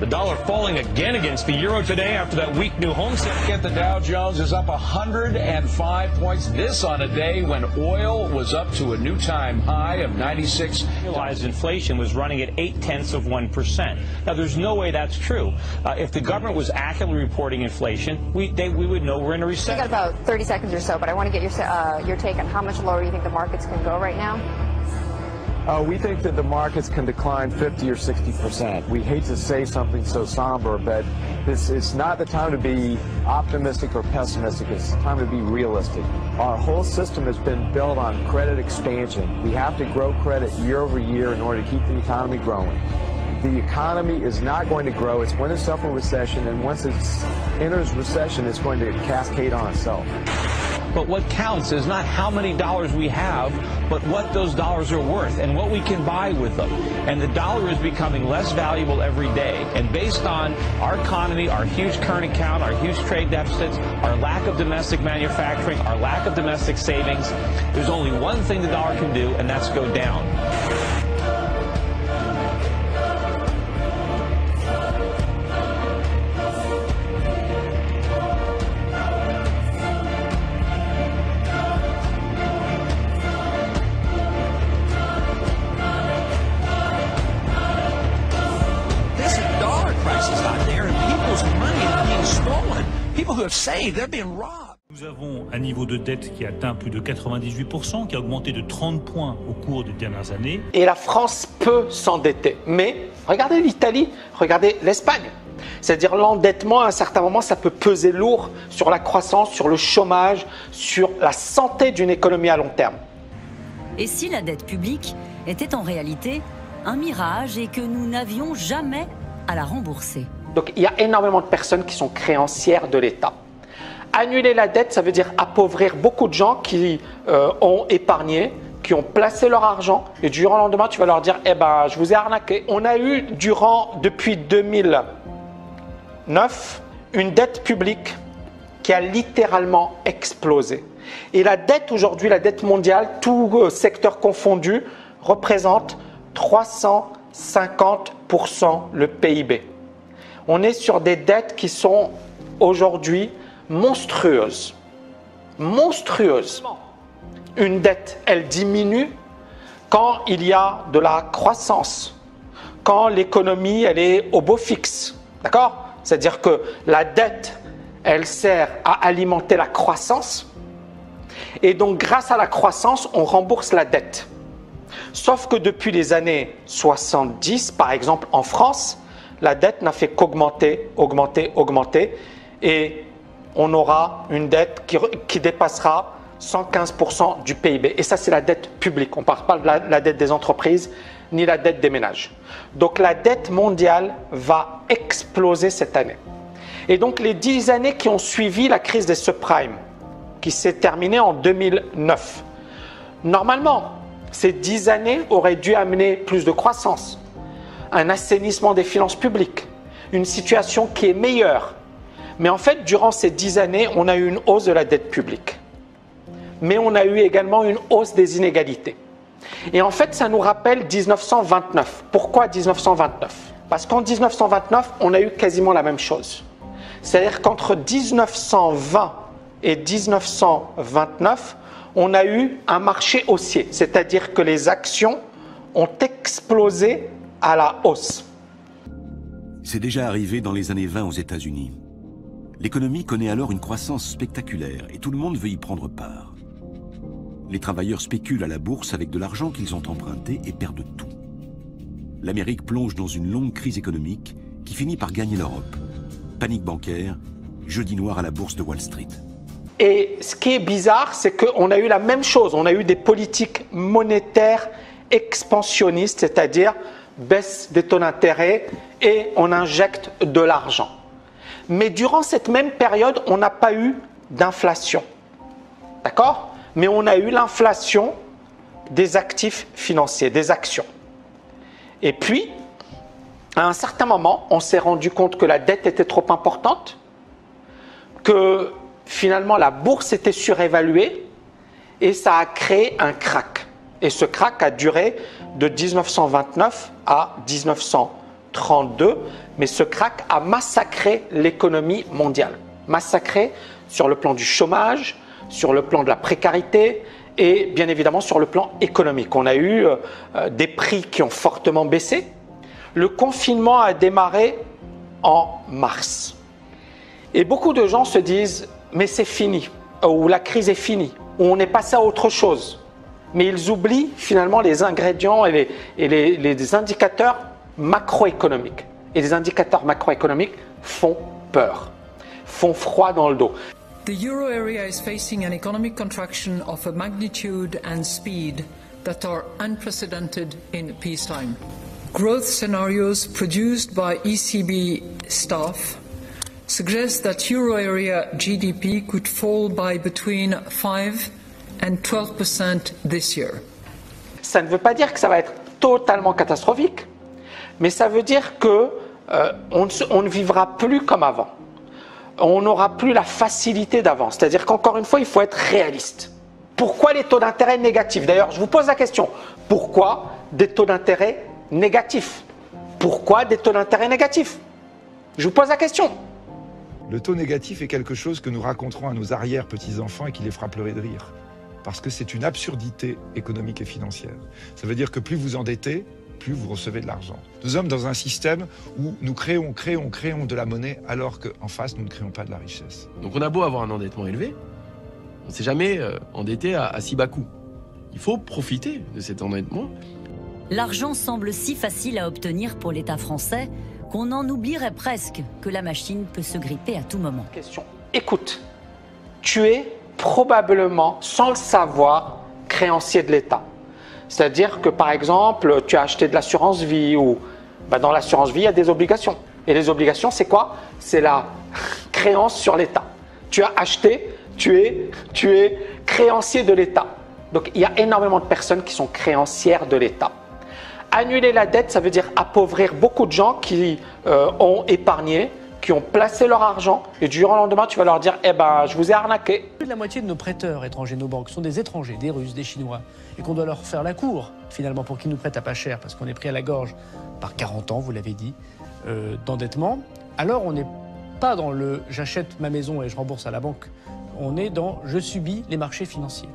dollar falling again against the euro today after that weak new home sale. The Dow Jones is up 105 points. This on a day when oil was up to a new time high of 96. Realized inflation was running at 0.8%. Now, there's no way that's true. If the government was accurately reporting inflation, we would know we're in a recession. We got about 30 seconds or so, but I want to get your take on how much lower you think the markets can go right now. We think that the markets can decline 50 or 60%. We hate to say something so somber, but it's not the time to be optimistic or pessimistic. It's time to be realistic. Our whole system has been built on credit expansion. We have to grow credit year over year in order to keep the economy growing. The economy is not going to grow. It's going to suffer recession, and once it enters recession, it's going to cascade on itself. But what counts is not how many dollars we have, but what those dollars are worth and what we can buy with them. And the dollar is becoming less valuable every day. And based on our economy, our huge current account, our huge trade deficits, our lack of domestic manufacturing, our lack of domestic savings, there's only one thing the dollar can do, and that's go down. Nous avons un niveau de dette qui atteint plus de 98%, qui a augmenté de 30 points au cours des dernières années. Et la France peut s'endetter. Mais regardez l'Italie, regardez l'Espagne. C'est-à-dire l'endettement, à un certain moment, ça peut peser lourd sur la croissance, sur le chômage, sur la santé d'une économie à long terme. Et si la dette publique était en réalité un mirage et que nous n'avions jamais à la rembourser? Donc il y a énormément de personnes qui sont créancières de l'État. Annuler la dette, ça veut dire appauvrir beaucoup de gens qui ont épargné, qui ont placé leur argent, et du jour au lendemain, tu vas leur dire « Eh ben, je vous ai arnaqué ». On a eu depuis 2009, une dette publique qui a littéralement explosé. Et la dette aujourd'hui, la dette mondiale, tout secteur confondu, représente 350% le PIB. On est sur des dettes qui sont aujourd'hui monstrueuses. Monstrueuses. Une dette, elle diminue quand il y a de la croissance, quand l'économie, elle est au beau fixe. D'accord? C'est-à-dire que la dette, elle sert à alimenter la croissance. Et donc, grâce à la croissance, on rembourse la dette. Sauf que depuis les années 70, par exemple en France, la dette n'a fait qu'augmenter, augmenter, augmenter, et on aura une dette qui dépassera 115% du PIB. Et ça, c'est la dette publique. On ne parle pas de la dette des entreprises, ni la dette des ménages. Donc la dette mondiale va exploser cette année. Et donc les 10 années qui ont suivi la crise des subprimes, qui s'est terminée en 2009, normalement, ces 10 années auraient dû amener plus de croissance, un assainissement des finances publiques, une situation qui est meilleure. Mais en fait, durant ces 10 années, on a eu une hausse de la dette publique. Mais on a eu également une hausse des inégalités. Et en fait, ça nous rappelle 1929. Pourquoi 1929? Parce qu'en 1929, on a eu quasiment la même chose. C'est-à-dire qu'entre 1920 et 1929, on a eu un marché haussier. C'est-à-dire que les actions ont explosé à la hausse. C'est déjà arrivé dans les années 20 aux États-Unis. L'économie connaît alors une croissance spectaculaire et tout le monde veut y prendre part. Les travailleurs spéculent à la bourse avec de l'argent qu'ils ont emprunté et perdent tout. L'Amérique plonge dans une longue crise économique qui finit par gagner l'Europe. Panique bancaire, jeudi noir à la bourse de Wall Street. Et ce qui est bizarre, c'est qu'on a eu la même chose. On a eu des politiques monétaires expansionnistes, c'est-à-dire baisse des taux d'intérêt et on injecte de l'argent. Mais durant cette même période, on n'a pas eu d'inflation. D'accord? Mais on a eu l'inflation des actifs financiers, des actions. Et puis, à un certain moment, on s'est rendu compte que la dette était trop importante, que finalement la bourse était surévaluée et ça a créé un krach. Et ce krach a duré de 1929 à 1933. 1932, mais ce krach a massacré l'économie mondiale. Massacré sur le plan du chômage, sur le plan de la précarité et bien évidemment sur le plan économique. On a eu des prix qui ont fortement baissé. Le confinement a démarré en mars. Et beaucoup de gens se disent « mais c'est fini » ou « la crise est finie » ou « on est passé à autre chose ». Mais ils oublient finalement les ingrédients et les indicateurs macroéconomiques. Et les indicateurs macroéconomiques font peur, font froid dans le dos. The euro area is facing an economic contraction of a magnitude and speed that are unprecedented in peacetime. Growth scenarios produced by ECB staff suggest that euro area GDP could fall by between 5 and 12% this year. Ça ne veut pas dire que ça va être totalement catastrophique, mais ça veut dire que on ne vivra plus comme avant. On n'aura plus la facilité d'avant. C'est-à-dire qu'encore une fois, il faut être réaliste. Pourquoi les taux d'intérêt négatifs? D'ailleurs, je vous pose la question. Pourquoi des taux d'intérêt négatifs? Pourquoi des taux d'intérêt négatifs? Je vous pose la question. Le taux négatif est quelque chose que nous raconterons à nos arrière-petits-enfants et qui les fera pleurer de rire. Parce que c'est une absurdité économique et financière. Ça veut dire que plus vous endettez, plus vous recevez de l'argent. Nous sommes dans un système où nous créons de la monnaie alors qu'en face, nous ne créons pas de la richesse. Donc on a beau avoir un endettement élevé, on ne s'est jamais endetté à si bas coût. Il faut profiter de cet endettement. L'argent semble si facile à obtenir pour l'État français qu'on en oublierait presque que la machine peut se gripper à tout moment. Question. Écoute, tu es probablement, sans le savoir, créancier de l'État. C'est-à-dire que, par exemple, tu as acheté de l'assurance vie ou dans l'assurance vie, il y a des obligations. Et les obligations, c'est quoi? C'est la créance sur l'État. Tu as acheté, tu es créancier de l'État. Donc, il y a énormément de personnes qui sont créancières de l'État. Annuler la dette, ça veut dire appauvrir beaucoup de gens qui ont épargné, qui ont placé leur argent et du jour au lendemain, tu vas leur dire « Eh ben, je vous ai arnaqué ». Plus de la moitié de nos prêteurs étrangers, nos banques, sont des étrangers, des Russes, des Chinois, et qu'on doit leur faire la cour, finalement, pour qu'ils nous prêtent à pas cher, parce qu'on est pris à la gorge par 40 ans, vous l'avez dit, d'endettement. Alors, on n'est pas dans le « j'achète ma maison et je rembourse à la banque », on est dans « je subis les marchés financiers ».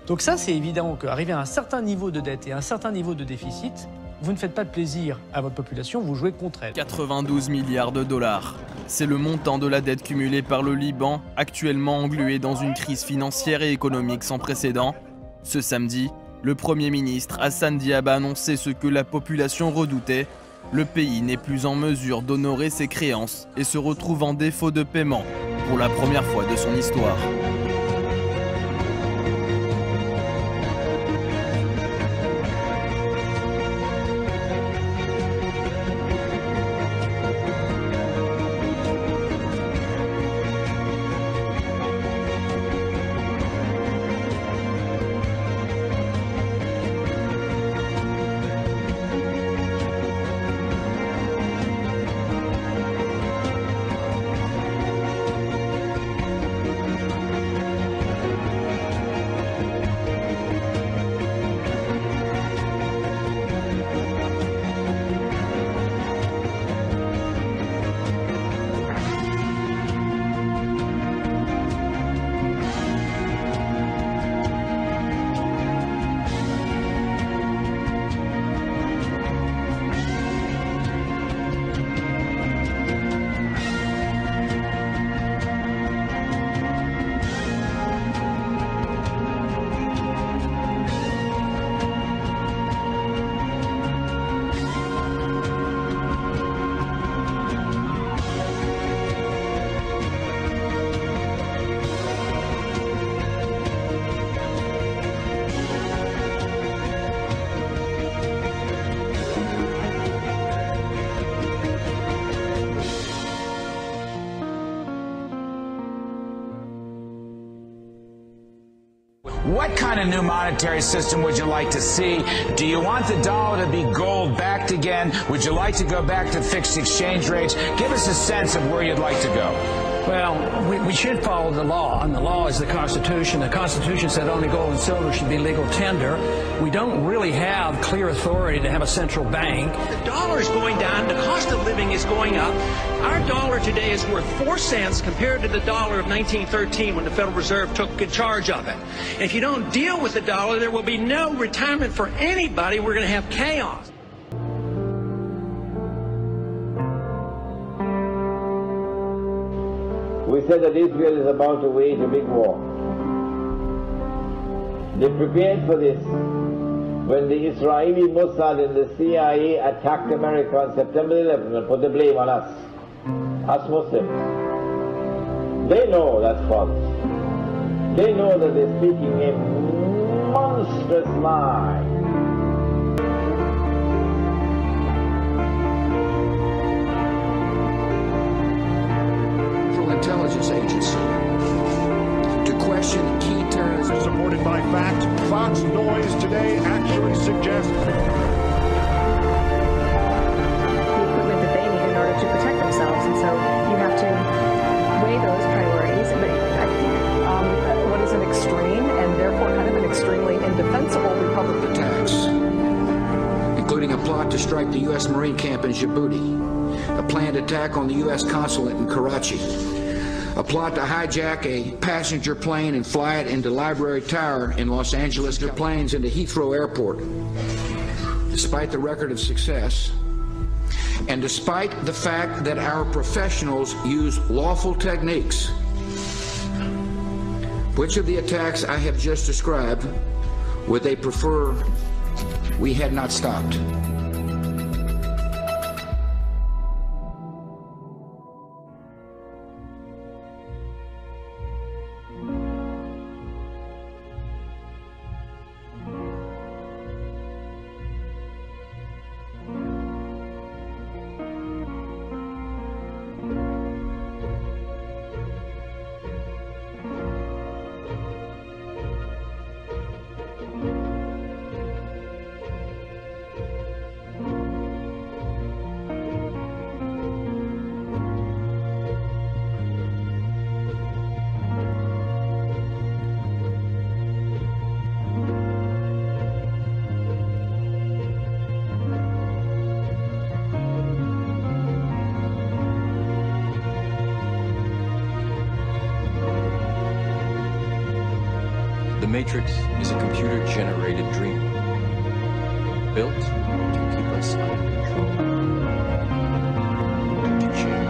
Donc ça, c'est évident qu'arriver à un certain niveau de dette et à un certain niveau de déficit, vous ne faites pas de plaisir à votre population, vous jouez contre elle. 92 milliards de dollars. C'est le montant de la dette cumulée par le Liban, actuellement englué dans une crise financière et économique sans précédent. Ce samedi, le Premier ministre Hassan Diab a annoncé ce que la population redoutait. Le pays n'est plus en mesure d'honorer ses créances et se retrouve en défaut de paiement pour la première fois de son histoire. What kind of new monetary system would you like to see? Do you want the dollar to be gold backed again? Would you like to go back to fixed exchange rates? Give us a sense of where you'd like to go. Well, we should follow the law, and the law is the Constitution. The Constitution said only gold and silver should be legal tender. We don't really have clear authority to have a central bank. The dollar is going down, the cost of living is going up. Our dollar today is worth 4 cents compared to the dollar of 1913 when the Federal Reserve took charge of it. And if you don't deal with the dollar, there will be no retirement for anybody. We're going to have chaos. We said that Israel is about to wage a big war. They prepared for this when the Israeli Mossad and the CIA attacked America on September 11th and put the blame on us Muslims. They know that's false. They know that they're speaking a monstrous lie. Intelligence Agency to question key terms. Supported by fact, Fox Noise today actually suggests the equipment that they need in order to protect themselves, and so you have to weigh those priorities. But I think what is an extreme and therefore kind of an extremely indefensible Republican attacks, including a plot to strike the U.S. Marine camp in Djibouti, a planned attack on the U.S. consulate in Karachi, a plot to hijack a passenger plane and fly it into Library Tower in Los Angeles, their planes into Heathrow Airport. Despite the record of success, and despite the fact that our professionals use lawful techniques, which of the attacks I have just described would they prefer we had not stopped? The Matrix is a computer-generated dream, built to keep us under control, to change.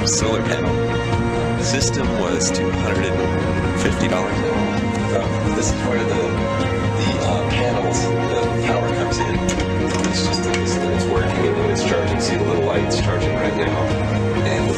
Solar panel. The system was $250 now. This is where the panels, the power comes in. It's just it's working and it's charging. See the little lights charging right now. And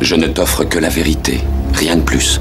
Je ne t'offre que la vérité, rien de plus.